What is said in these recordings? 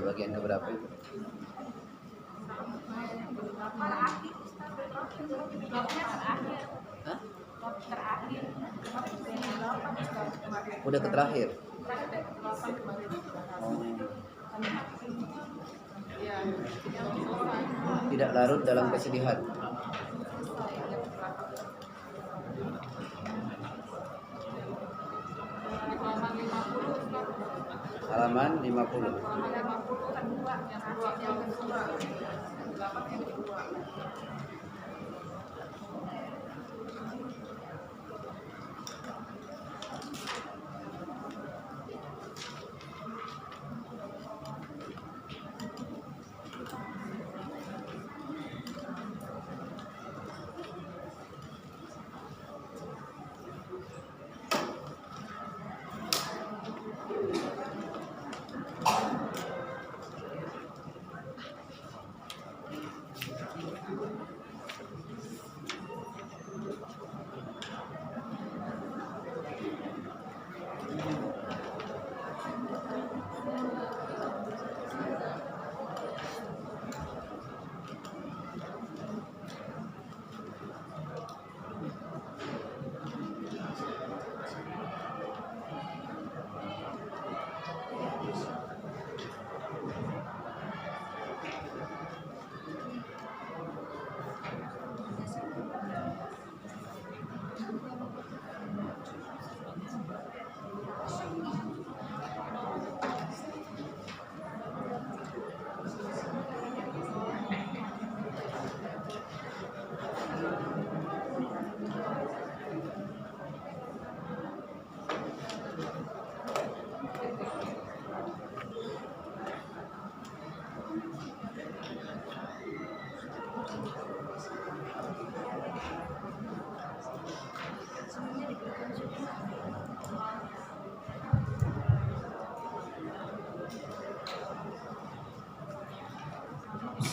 bagian keberapa itu? Hah? Udah ke terakhir. Tidak larut dalam kesedihan. Halaman 50.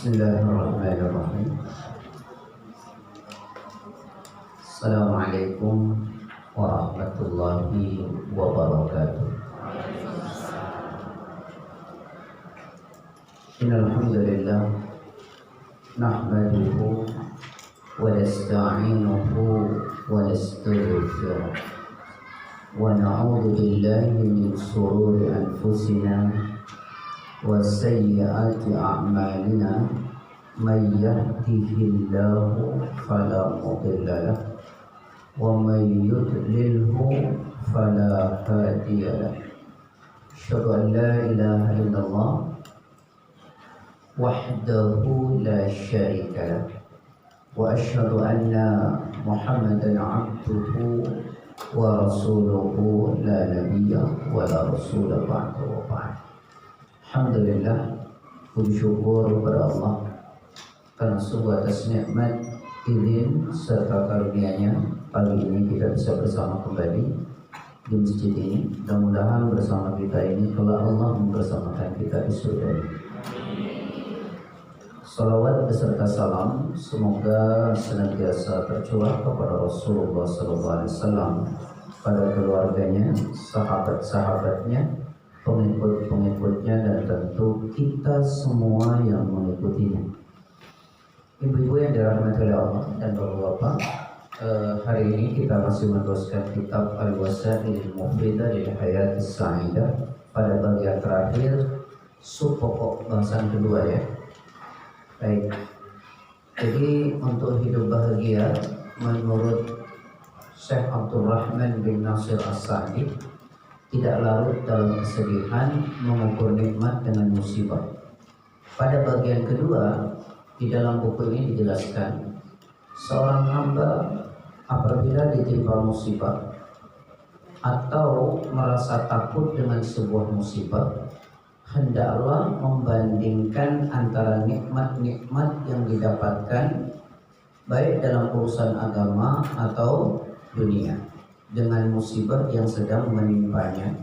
Bismillahirrahmanirrahim. Assalamualaikum warahmatullahi wabarakatuh. Innal hamdalillah nahmaduhu wa nasta'inuhu wa nastaghfiruh wa na'udzu billahi min shururi anfusina wa sayyiati a'malina may yahdihillahu fala mudilla lahu wa may yudlilhu fala hadiya lahu. Asyhadu an la ilaha illallah wahdahu la syarika lahu wa asyhadu anna Muhammadan 'abduhu wa rasuluhu la nabiyya wa la rasula ba'dahu wa ba'd. Alhamdulillah, puji syukur kepada Allah karena sebuah atas nikmat, izin serta karunia-Nya pagi ini kita bisa bersama kembali di masjid ini. Mudah-mudahan bersama kita ini kelak Allah membersamakan kita di surga. Salawat beserta salam semoga senantiasa tercurah kepada Rasulullah SAW, pada keluarganya, sahabat-sahabatnya, pengikut-pengikutnya, dan tentu kita semua yang mengikutinya. Ibu-ibu yang dirahmati oleh Allah dan bapak-bapak, hari ini kita masih meneruskan kitab Al-Wasailul Mufidah lil Hayatis Sa'idah pada bagian terakhir subpokok bahasan kedua ya. Baik. Jadi untuk hidup bahagia menurut Syekh Abdul Rahman bin Nasir As-Sa'di tidak larut dalam kesedihan, mengukur nikmat dengan musibah. Pada bagian kedua, di dalam buku ini dijelaskan, seorang hamba apabila ditimpa musibah atau merasa takut dengan sebuah musibah, hendaklah membandingkan antara nikmat-nikmat yang didapatkan baik dalam urusan agama atau dunia dengan musibah yang sedang menimpanya.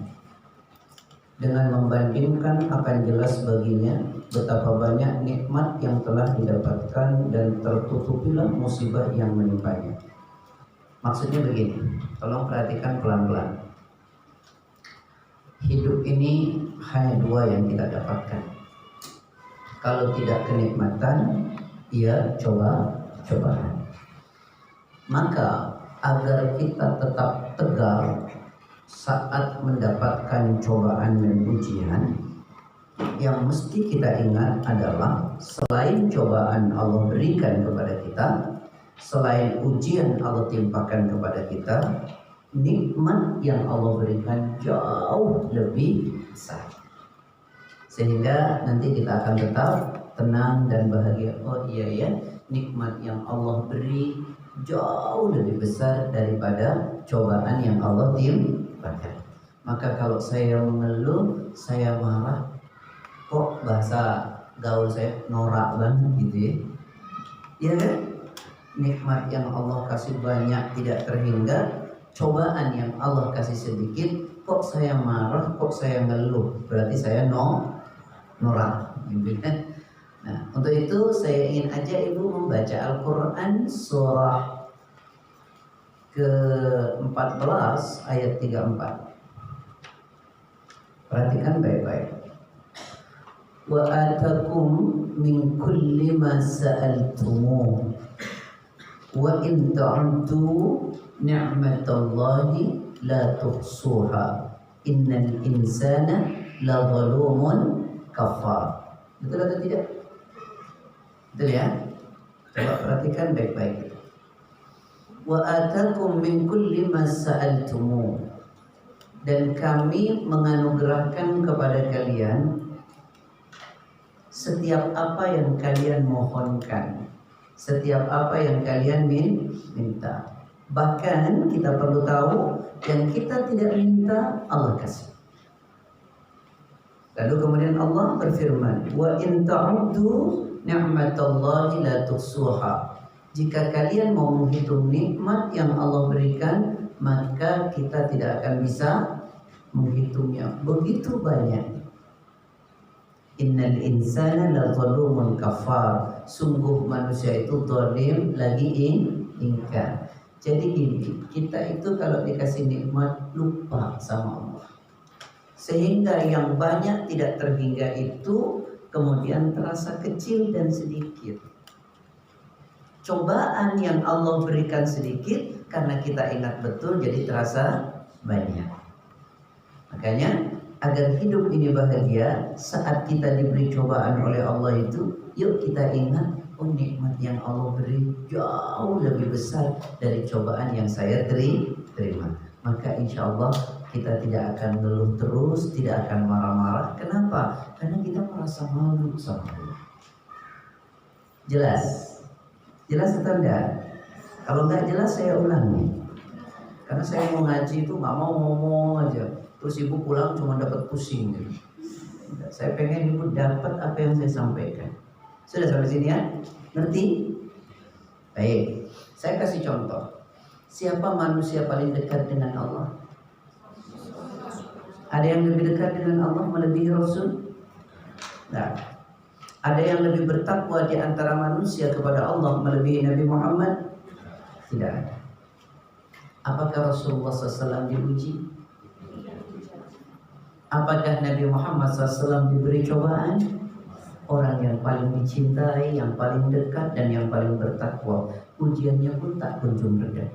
Dengan membandingkan akan jelas baginya betapa banyak nikmat yang telah didapatkan dan tertutupilah musibah yang menimpanya. Maksudnya begini, tolong perhatikan pelan-pelan. Hidup ini hanya dua yang kita dapatkan. Kalau tidak kenikmatan, ya cobaan. Maka agar kita tetap tegar saat mendapatkan cobaan dan ujian, yang mesti kita ingat adalah selain cobaan Allah berikan kepada kita, selain ujian Allah timpakan kepada kita, nikmat yang Allah berikan jauh lebih besar. Sehingga nanti kita akan tetap tenang dan bahagia. Oh iya ya, nikmat yang Allah beri jauh lebih besar daripada cobaan yang Allah timpakan. Maka kalau saya mengeluh, saya marah, kok bahasa gaul saya norak banget gitu ya. Iya kan? Nikmat yang Allah kasih banyak tidak terhingga, cobaan yang Allah kasih sedikit, kok saya marah, kok saya ngeluh, berarti saya norak gitu kan. Nah, untuk itu saya ingin ajak ibu membaca Al-Quran surah ke-14 ayat 34. Perhatikan baik-baik. Wa atakum min kulli ma sa'altumuh wa in ta'uddu ni'matallahi la tuhsuha innal insana la zalumun kafar. Betul atau tidak? Betul ya? Coba perhatikan baik-baik. Wa atakum min kulli ma sa'altumuh, dan kami menganugerahkan kepada kalian setiap apa yang kalian mohonkan, setiap apa yang kalian minta. Bahkan kita perlu tahu yang kita tidak minta Allah kasih. Lalu kemudian Allah berfirman, wa in ta'uddu ni'matallahi la tuhsuha. Jika kalian mau menghitung nikmat yang Allah berikan, maka kita tidak akan bisa menghitungnya, begitu banyak. Innal insana la zalumun kafar. Sungguh manusia itu zalim lagi ingkar. Jadi ini kita itu kalau dikasih nikmat lupa sama Allah, sehingga yang banyak tidak terhingga itu kemudian terasa kecil dan sedikit. Cobaan yang Allah berikan sedikit karena kita ingat betul jadi terasa banyak. Makanya agar hidup ini bahagia, saat kita diberi cobaan oleh Allah itu, yuk kita ingat, oh nikmat yang Allah beri jauh lebih besar dari cobaan yang saya terima. Maka insya Allah kita tidak akan ngeluh terus, tidak akan marah-marah. Kenapa? Karena kita merasa malu sama Allah. Jelas? Jelas atau enggak? Kalau enggak jelas saya ulangi. Karena saya mau ngaji itu nggak mau ngomong aja, terus ibu pulang cuma dapat pusing gitu. Saya pengen ibu dapat apa yang saya sampaikan. Sudah sampai sini ya? Ngerti? Baik, saya kasih contoh. Siapa manusia paling dekat dengan Allah? Ada yang lebih dekat dengan Allah melebihi Rasul? Nah, ada yang lebih bertakwa di antara manusia kepada Allah melebihi Nabi Muhammad? Tidak ada. Apakah Rasulullah SAW diuji? Apakah Nabi Muhammad SAW diberi cobaan? Orang yang paling dicintai, yang paling dekat, dan yang paling bertakwa, ujiannya pun tak kunjung reda.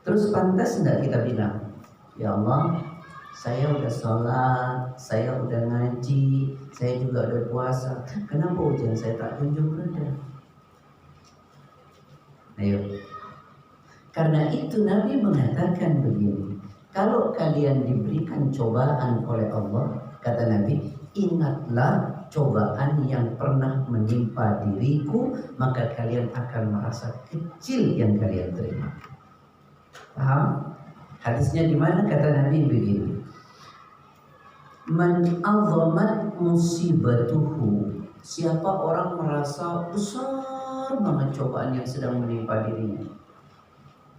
Terus pantas enggak kita bilang, ya Allah, saya udah sholat, saya udah ngaji, saya juga udah puasa, kenapa ujian saya tak kunjung reda? Ayo. Karena itu Nabi mengatakan begini, kalau kalian diberikan cobaan oleh Allah, kata Nabi, ingatlah cobaan yang pernah menimpa diriku, maka kalian akan merasa kecil yang kalian terima. Paham? Hadisnya di mana? Kata Nabi begini, man azamat musibatuhu, siapa orang merasa besar banget cobaan yang sedang menimpa dirinya.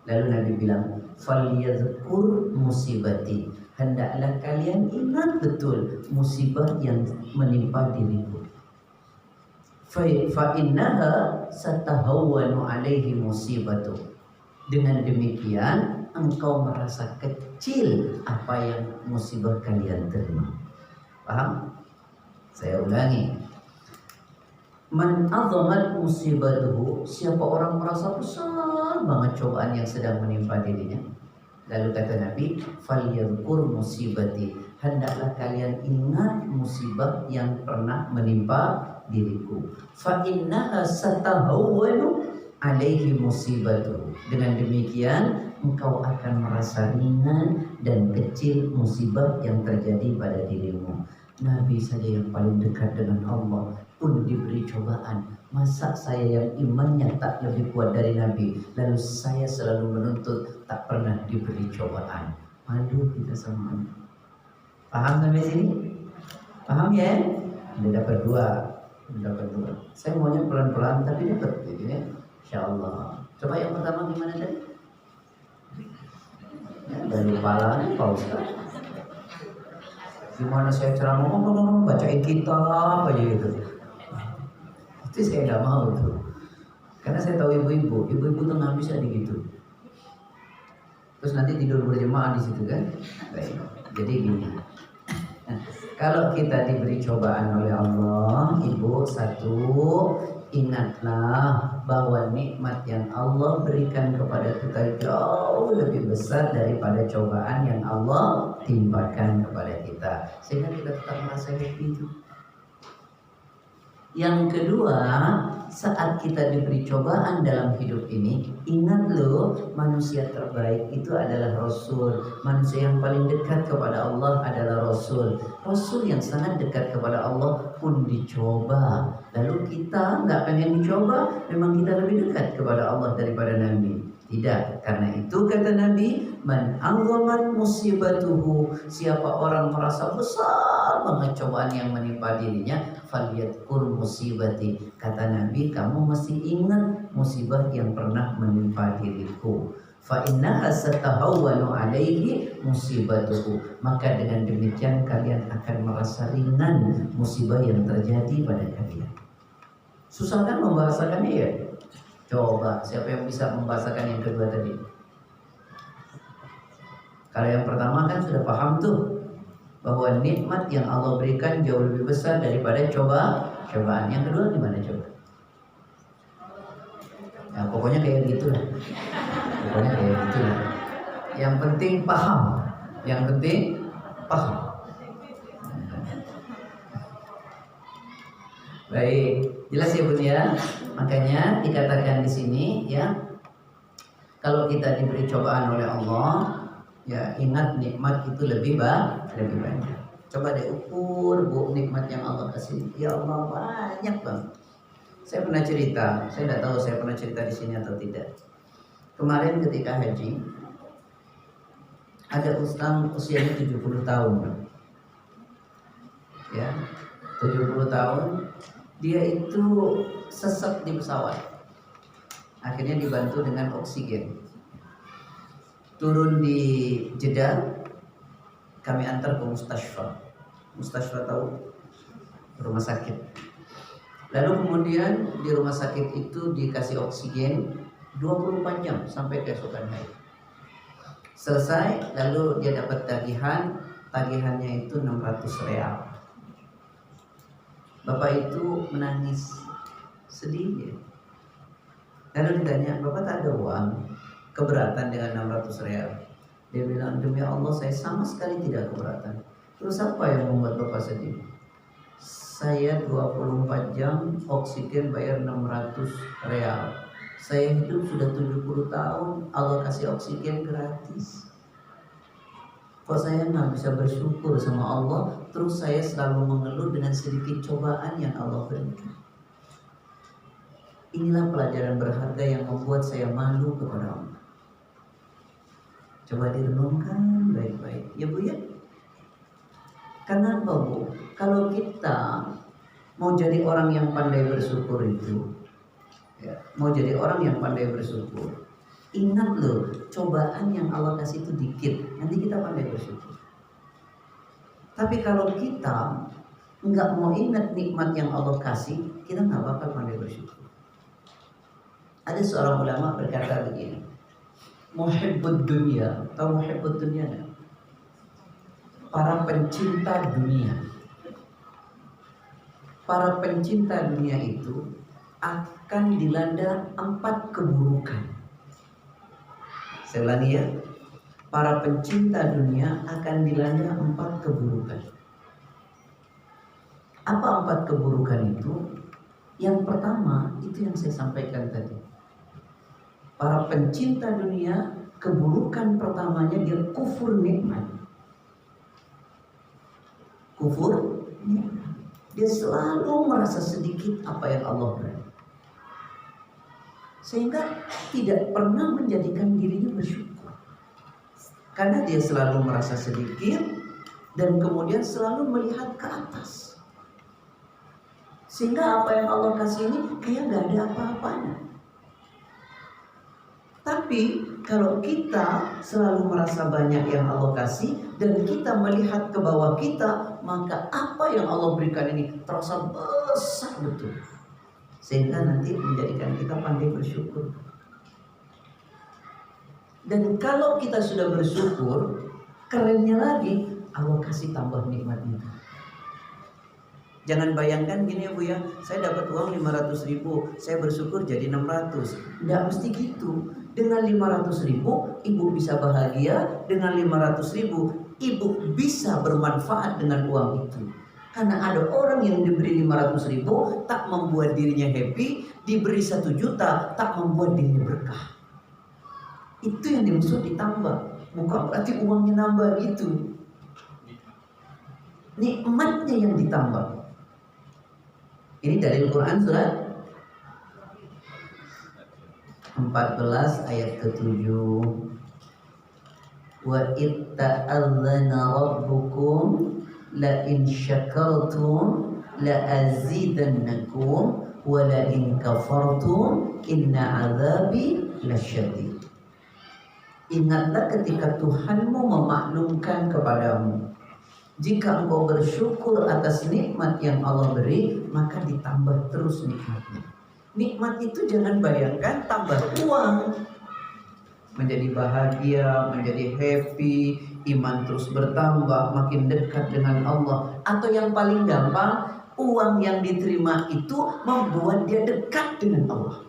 Lalu Nabi bilang, falyadhkur musibati, hendaklah kalian ingat betul musibah yang menimpa diriku. Fa innaha satahawwanu alaihi musibatu. Dengan demikian engkau merasa kecil apa yang musibah kalian terima. Paham? Saya ulangi. Man azamat musibatuhu, siapa orang merasa besar banget cobaan yang sedang menimpa dirinya. Lalu kata Nabi, falyadhkur musibati, hendaklah kalian ingat musibah yang pernah menimpa diriku. Fa innaha satahawwanu alaihi musibatuhu. Dengan demikian engkau akan merasa ringan dan kecil musibah yang terjadi pada dirimu. Nabi saja yang paling dekat dengan Allah pun diberi cobaan. Masa saya yang imannya tak lebih kuat dari Nabi, lalu saya selalu menuntut tak pernah diberi cobaan. Malu kita sama. Paham sampai sini? Paham ya? Udah dapat dua. Saya maunya pelan-pelan tapi dapat gitu ya. Insyaallah. Coba yang pertama gimana tadi? Ya, dari kepala nih Pak Ustaz. Gimana saya ceramah bacain kitab aja gitu. Itu saya nggak mau tuh. Karena saya tahu ibu-ibu tuh nggak bisa gitu. Terus nanti tidur berjemaah di situ kan? Baik. Jadi gini. Kalau kita diberi cobaan oleh Allah, ibu, satu, ingatlah bahwa nikmat yang Allah berikan kepada kita jauh lebih besar daripada cobaan yang Allah timpakan kepada kita, sehingga kita tetap merasa happy itu. Yang kedua, saat kita diberi cobaan dalam hidup ini, ingat loh, manusia terbaik itu adalah Rasul. Manusia yang paling dekat kepada Allah adalah Rasul. Rasul yang sangat dekat kepada Allah pun dicoba. Lalu kita nggak pengen dicoba, memang kita lebih dekat kepada Allah daripada Nabi. Tidak, karena itu kata Nabi, man azamat musibatuhu, siapa orang merasa besar banget cobaan yang menimpa dirinya, falyadhkur musibati, kata Nabi, kamu mesti ingat musibah yang pernah menimpa diriku. Fa innaha satahawwanu alaihi musibatuhu, maka dengan demikian kalian akan merasa ringan musibah yang terjadi pada kalian. Susah kan membahasakannya ya? Coba, siapa yang bisa membahasakan yang kedua tadi? Kalau yang pertama kan sudah paham tuh, bahwa nikmat yang Allah berikan jauh lebih besar daripada cobaan. Yang kedua gimana coba? Ya pokoknya kayak gitulah. Yang penting paham. Baik, jelas ya Bun ya. Makanya dikatakan di sini ya, kalau kita diberi cobaan oleh Allah, ya ingat nikmat itu lebih banyak. Coba deh ukur Bu nikmat yang Allah kasih. Ya Allah banyak banget. Saya pernah cerita, saya tidak tahu saya pernah cerita di sini atau tidak. Kemarin ketika haji, ada ustaz usianya 70 tahun. Ya, 70 tahun. Dia itu sesek di pesawat. Akhirnya dibantu dengan oksigen. Turun di Jeddah, kami antar ke Mustashfa. Mustashfa tahu? Rumah sakit. Lalu kemudian di rumah sakit itu dikasih oksigen 24 jam sampai keesokan hari. Selesai, lalu dia dapat tagihannya itu 600 real. Bapak itu menangis, sedih ya. Lalu ditanya, Bapak tak ada uang? Keberatan dengan 600 real? Dia bilang, demi Allah saya sama sekali tidak keberatan. Terus apa yang membuat Bapak sedih? Saya 24 jam oksigen bayar 600 real. Saya hidup sudah 70 tahun, Allah kasih oksigen gratis. Kok saya nggak bisa bersyukur sama Allah, terus saya selalu mengeluh dengan sedikit cobaan yang Allah berikan. Inilah pelajaran berharga yang membuat saya malu kepada Allah. Coba direnungkan baik-baik, ya Bu ya. Kenapa Bu? Kalau kita mau jadi orang yang pandai bersyukur itu, ya, mau jadi orang yang pandai bersyukur, ingat loh, cobaan yang Allah kasih itu dikit, nanti kita pandai bersyukur. Tapi kalau kita nggak mau ingat nikmat yang Allah kasih, kita nggak bakal pandai bersyukur. Ada seorang ulama berkata begini, muhibbud dunia, tahu muhibbud dunia enggak? Para pencinta dunia. para pencinta dunia itu akan dilanda 4 keburukan. Saya ulangi ya, para pencinta dunia akan dilanda 4 keburukan. Apa 4 keburukan itu? Yang pertama itu yang saya sampaikan tadi. Para pencinta dunia, keburukan pertamanya dia kufur nikmat. Kufur nikmat. Dia selalu merasa sedikit apa yang Allah beri, sehingga tidak pernah menjadikan dirinya bersyukur. Karena dia selalu merasa sedikit dan kemudian selalu melihat ke atas, sehingga apa yang Allah kasih ini kayak gak ada apa-apanya. Tapi kalau kita selalu merasa banyak yang Allah kasih dan kita melihat ke bawah kita, maka apa yang Allah berikan ini terasa besar betul, sehingga nanti menjadikan kita pandai bersyukur. Dan kalau kita sudah bersyukur, kerennya lagi Allah kasih tambah nikmat itu. Jangan bayangkan gini ya Bu ya, saya dapat uang 500.000, saya bersyukur jadi 600. Nggak mesti gitu. Dengan 500.000 ibu bisa bahagia, dengan 500.000 ibu bisa bermanfaat dengan uang itu. Karena ada orang yang diberi 500.000 tak membuat dirinya happy, diberi 1 juta tak membuat dirinya berkah. Itu yang dimaksud ditambah, bukan berarti uangnya nambah gitu. Nikmatnya yang ditambah. Ini dari Al-Quran surat 14 ayat ke-7. Wa itta'adzana rabbukum la in syakartum la azidannakum wa la in kafartum inna azabi lasyadid. Ingatlah ketika Tuhanmu memaklumkan kepadamu, jika engkau bersyukur atas nikmat yang Allah beri, maka ditambah terus nikmatnya. Nikmat itu jangan bayangkan tambah uang, menjadi bahagia, menjadi happy, iman terus bertambah, makin dekat dengan Allah. Atau yang paling gampang, uang yang diterima itu membuat dia dekat dengan Allah.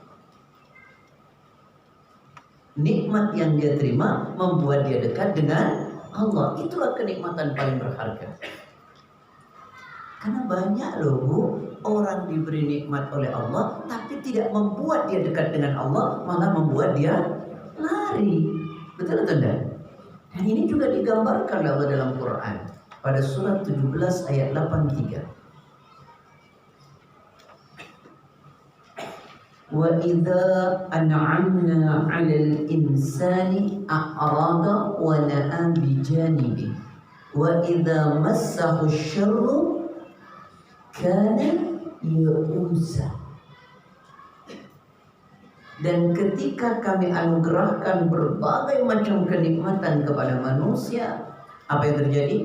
Nikmat yang dia terima membuat dia dekat dengan Allah. Itulah kenikmatan paling berharga. Karena banyak loh Bu, orang diberi nikmat oleh Allah tapi tidak membuat dia dekat dengan Allah, malah membuat dia lari. Betul atau tidak? Dan ini juga digambarkan Allah dalam Quran pada surat 17 ayat 83. Wa idza an'amna 'alal insani a'rada wa na'a bi janibi wa idza massahu syarru kana ya'usa. Dan ketika kami anugerahkan berbagai macam kenikmatan kepada manusia, apa yang terjadi?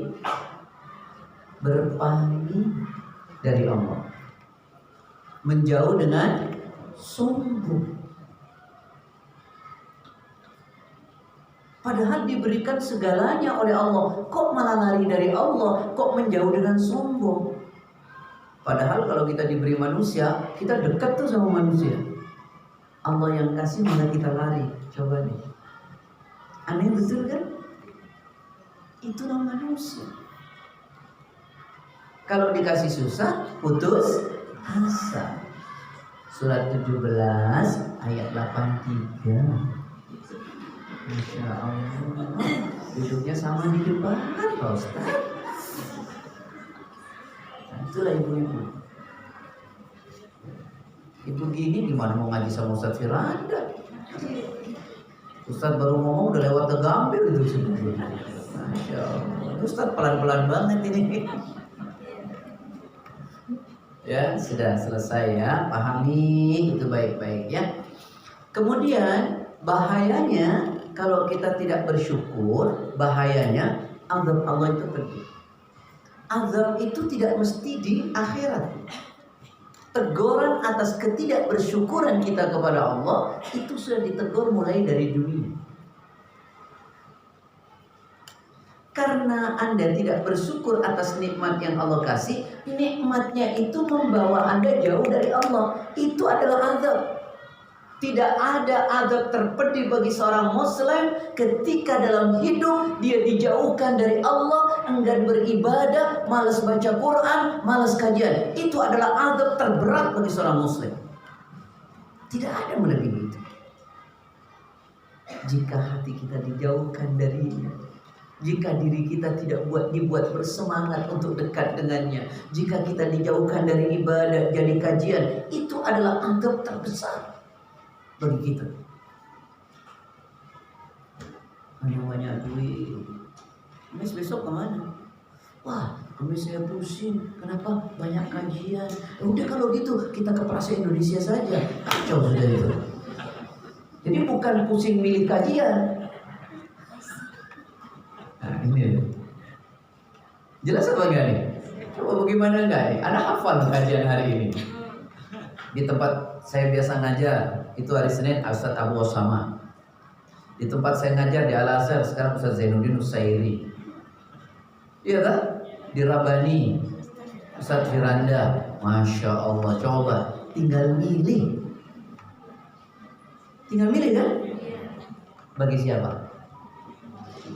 Berpaling dari Allah, menjauh dengan sombong. Padahal diberikan segalanya oleh Allah, kok malah lari dari Allah, kok menjauh dengan sombong. Padahal kalau kita diberi manusia, kita dekat tuh sama manusia. Allah yang kasih malah kita lari. Coba nih, aneh betul kan? Itulah manusia. Kalau dikasih susah, putus asa. Surat 17 ayat 83. Masya Allah, duduknya sama di depan Pak Ustaz. Itulah ibu-ibu. Ibu gini gimana mau ngaji sama Ustaz Firanda? Ustaz baru ngomong udah lewat ke Gambir itu sebenarnya. Masya Allah, Ustaz pelan-pelan banget ini. Ya, sudah selesai ya, pahami itu baik-baik ya. Kemudian bahayanya kalau kita tidak bersyukur, bahayanya azab Allah itu pergi. Azab itu tidak mesti di akhirat. Teguran atas ketidakbersyukuran kita kepada Allah itu sudah ditegur mulai dari dunia. Karena Anda tidak bersyukur atas nikmat yang Allah kasih, nikmatnya itu membawa Anda jauh dari Allah. Itu adalah azab. Tidak ada azab terpedih bagi seorang muslim ketika dalam hidup dia dijauhkan dari Allah, enggan beribadah, malas baca Quran, malas kajian. Itu adalah azab terberat bagi seorang muslim. Tidak ada melebihi itu. Jika hati kita dijauhkan darinya, jika diri kita tidak dibuat bersemangat untuk dekat dengannya, jika kita dijauhkan dari ibadah, jadi kajian, itu adalah azab terbesar bagi kita. Hanya banyak duit, Kemis besok kemana? Wah, Kemis saya pusing. Kenapa? Banyak kajian. Udah kalau gitu kita ke Plaza Indonesia saja. Kacau sudah itu. Jadi bukan pusing milih kajian. Nah ini jelas apa enggak nih? Coba bagaimana enggak nih? Anak hafal kajian hari ini. Di tempat saya biasa ngajar itu hari Senin Ustaz Abu Osama. Di tempat saya ngajar di Al-Azhar sekarang Ustaz Zainuddin Usairi. Iya kan? Di Rabani Ustaz Firanda. Masya Allah. Coba tinggal milih. Tinggal milih kan? Bagi siapa?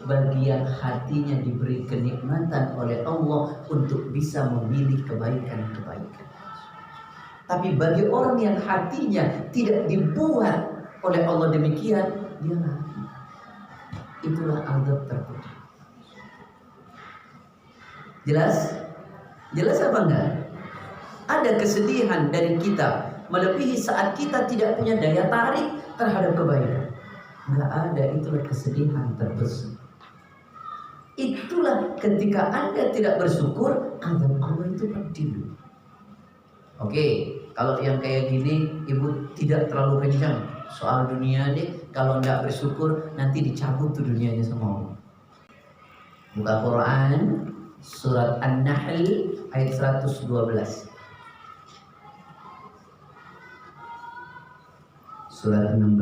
Bagi yang hatinya diberi kenikmatan oleh Allah untuk bisa memilih kebaikan-kebaikan. Tapi bagi orang yang hatinya tidak dibuat oleh Allah demikian, dia lari. Itulah azab terpedih. Jelas? Jelas apa enggak? Ada kesedihan dari kita melebihi saat kita tidak punya daya tarik terhadap kebaikan. Enggak ada, itulah kesedihan terbesar. Itulah ketika Anda tidak bersyukur, azab Allah itu pedih. Oke, kalau yang kayak gini ibu tidak terlalu kencang soal dunia deh. Kalau nggak bersyukur nanti dicabut tuh dunianya semua. Buka Quran surat An-Nahl ayat 112. Surat 16.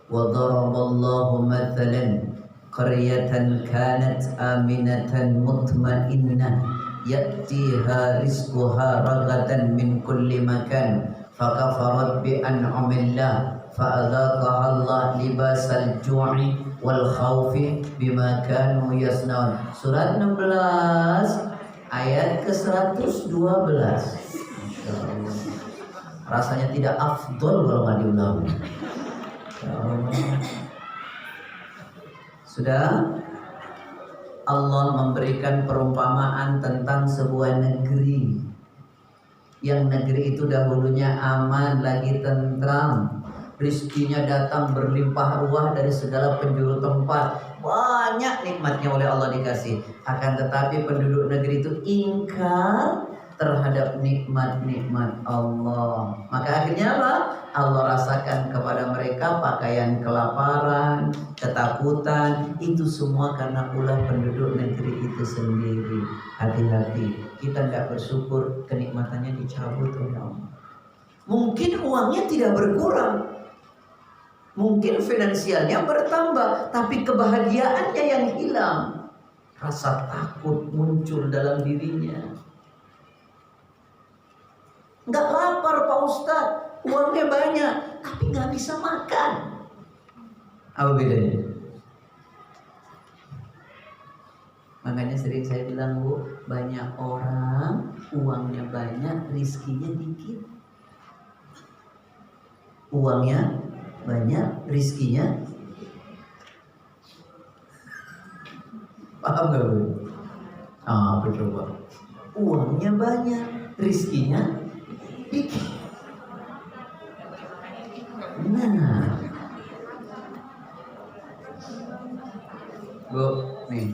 Wa daraballahu mathalan qaryatan kanat aminatan mutmainnah ya'tiha rizquha ragadan min kulli makan fakafarat bi an'amillah fa'adzaqaha Allah libasal ju'i wal khawfi bima kanu yasnaun. Surat 16 ayat ke-112. Masyaallah. Rasanya tidak afdol kalau nggak diulang. Sudah Allah memberikan perumpamaan tentang sebuah negeri, yang negeri itu dahulunya aman, lagi tentram, rizkinya datang berlimpah ruah dari segala penjuru tempat, banyak nikmatnya oleh Allah dikasih. Akan tetapi penduduk negeri itu ingkar terhadap nikmat-nikmat Allah. Maka akhirnya apa? Allah rasakan kepada mereka pakaian kelaparan, ketakutan. Itu semua karena ulah penduduk negeri itu sendiri. Hati-hati, kita tidak bersyukur, kenikmatannya dicabut oleh Allah. Mungkin uangnya tidak berkurang, mungkin finansialnya bertambah, tapi kebahagiaannya yang hilang. Rasa takut muncul dalam dirinya. Nggak lapar Pak Ustadz, uangnya banyak, tapi nggak bisa makan. Apa bedanya? Makanya sering saya bilang, Bu, banyak orang uangnya banyak, rizkinya dikit. Uangnya banyak, rizkinya. Paham nggak, Bu? Apa coba? Uangnya banyak, rizkinya dikit. Nah, Bu, nih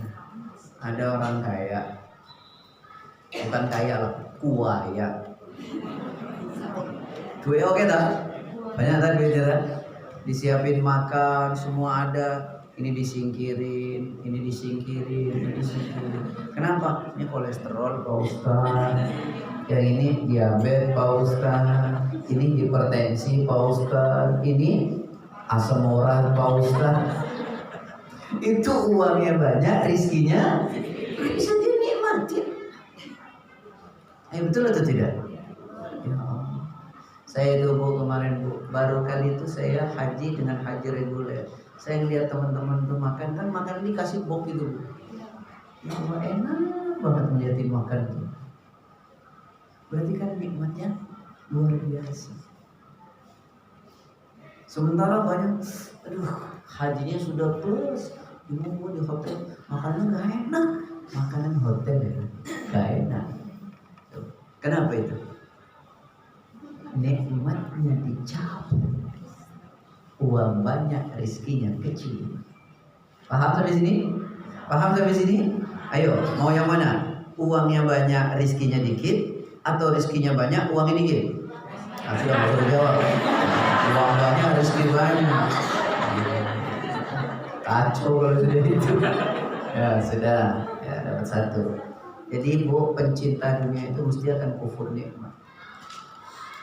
ada orang kaya, bukan kaya lah, kuaya. Duit oke tak? Banyak tak duitnya tak? Disiapin makan, semua ada. Ini disingkirin, ini disingkirin, ini disingkirin. Kenapa? Ini kolesterol Pak Ustaz. Yang ini diabetes Pak Ustaz. Ini hipertensi Pak Ustaz. Ini asam urat Pak Ustaz. Itu uangnya banyak, rizkinya bisa dinikmatin. Betul atau tidak? Ya Allah. Saya itu Bu kemarin Bu, baru kali itu saya haji dengan haji reguler. Saya lihat teman-teman tuh makan, kan makan dikasih box itu Bu. Ya Allah, enak banget ngeliatin makan itu. Berarti kan nikmatnya luar biasa. Sementara banyak, aduh, hajinya sudah plus, ibu di hotel makannya gak enak, makanan hotel ya, gak enak. Kenapa itu? Nikmatnya dicabut, uang banyak, rezekinya kecil. Paham sampai sini? Paham sampai sini? Ayo, mau yang mana? Uangnya banyak, rezekinya dikit, atau rezekinya banyak, uangnya dikit? Nah, sudah bisa jawab. Uang banyak, rezeki banyak. Kacau kalau sudah itu. Ya sudah, ya dapat satu. Jadi Bu, pencinta dunia itu mesti akan kufur nikmat.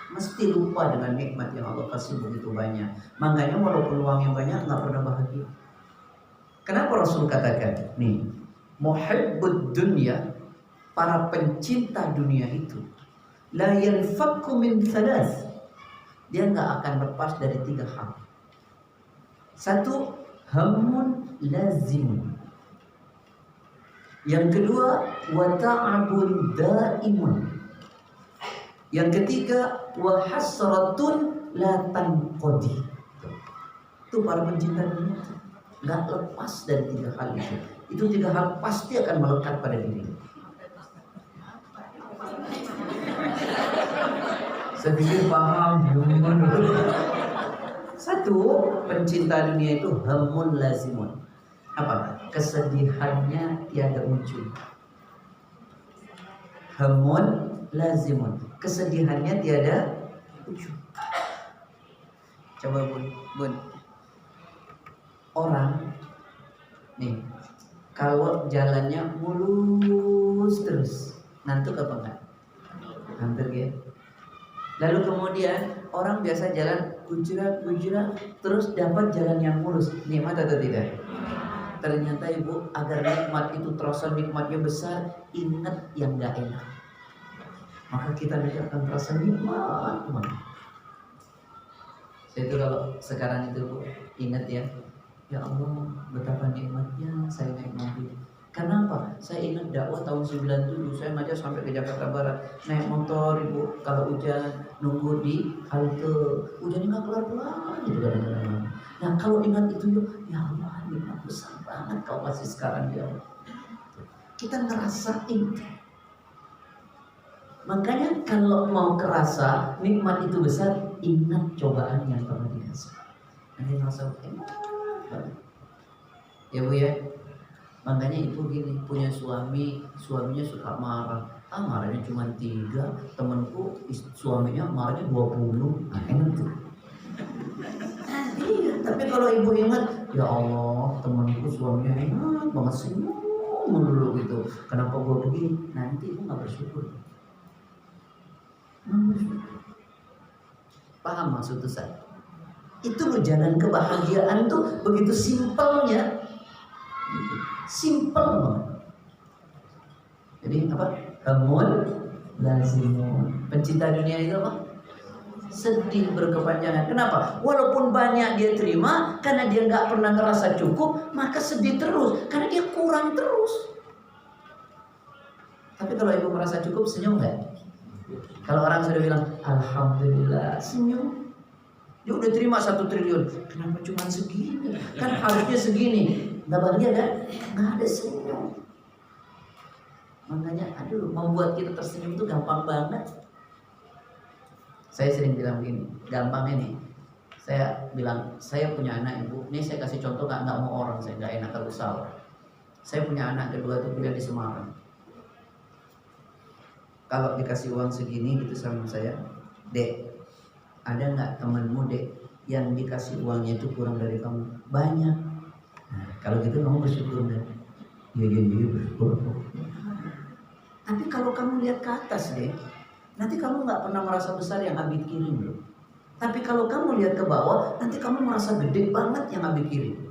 Mesti lupa dengan nikmat yang Allah kasih begitu banyak. Makanya walaupun uangnya banyak nggak pernah bahagia. Kenapa Rasul katakan nih, muhibbud dunya, para pencinta dunia itu la yanfakku min thalath, dia nggak akan lepas dari 3 hal. 1, hamun lazim. Yang kedua, wa ta'abun daimun. Yang ketiga, wa hasratun la tanqadi. Itu para pencinta dunia nggak lepas dari 3 hal itu. Itu 3 hal pasti akan melekat pada diri. Saya pikir paham. 1, pencinta dunia itu hamun lazimun. Apa? Kesedihannya tiada ujung. Hamun lazimun. Kesedihannya tiada ujung. Coba bun. Orang nih, kalau jalannya mulus terus, ngantuk apa enggak? Ngantuk ya. Lalu kemudian orang biasa jalan gujrak terus dapat jalan yang mulus, nikmat atau tidak? Ternyata Ibu, agar nikmat itu terasa nikmatnya besar, ingat yang gak enak. Maka kita nanti akan terasa nikmat. Saya itu kalau sekarang itu Bu, ingat ya Allah, betapa nikmatnya saya naik mobil. Karena apa? Saya ingat dakwah tahun 97, saya ngajak sampai ke Jakarta Barat, naik motor Ibu, kalau hujan nunggu di halte, hujannya nggak kelar-kelar gitu kadang-kadang. Nah kalau ingat itu ya Allah, nikmat besar banget kau kasih sekarang ya Allah. Kita ngerasain. Makanya kalau mau kerasa nikmat itu besar, ingat cobaan yang pernah dikasih. Nanti merasa enak banget. Ya Bu ya. Makanya Ibu gini, punya suaminya suka marah. Marahnya cuma 3, temanku suaminya marahnya 20. Nah, enak tuh. Iya, tapi kalau Ibu ingat, ya Allah, temanku suaminya enak banget, senyum dulu gitu. Kenapa gua begini? Nanti Ibu nggak bersyukur. Paham maksud saya? Itu loh, jalan kebahagiaan tuh begitu simpelnya. Simpel banget. Jadi apa? Hamun lazimun. Pencinta dunia itu apa? Sedih berkepanjangan. Kenapa? Walaupun banyak dia terima, karena dia nggak pernah ngerasa cukup, maka sedih terus. Karena dia kurang terus. Tapi kalau Ibu merasa cukup, senyum nggak? Kalau orang sudah bilang alhamdulillah, senyum. Dia udah terima 1 triliun. Kenapa cuma segini? Kan harusnya segini. Nggak bahagia kan? Nggak ada senyum. Makanya membuat kita tersenyum itu gampang banget. Saya sering bilang begini, gampangnya nih. Saya bilang, saya punya anak Ibu. Ini saya kasih contoh, nggak mau orang, saya nggak enak kalau salah. Saya punya anak kedua tuh kuliah di Semarang. Kalau dikasih uang segini gitu sama saya, Dek, ada nggak temanmu Dek yang dikasih uangnya itu kurang dari kamu? Banyak. Nah, kalau gitu kamu bersyukur kan? Iya bersyukur. Tapi kalau kamu lihat ke atas deh, nanti kamu nggak pernah merasa besar yang Abi kirim loh. Tapi kalau kamu lihat ke bawah, nanti kamu merasa gede banget yang Abi kirim.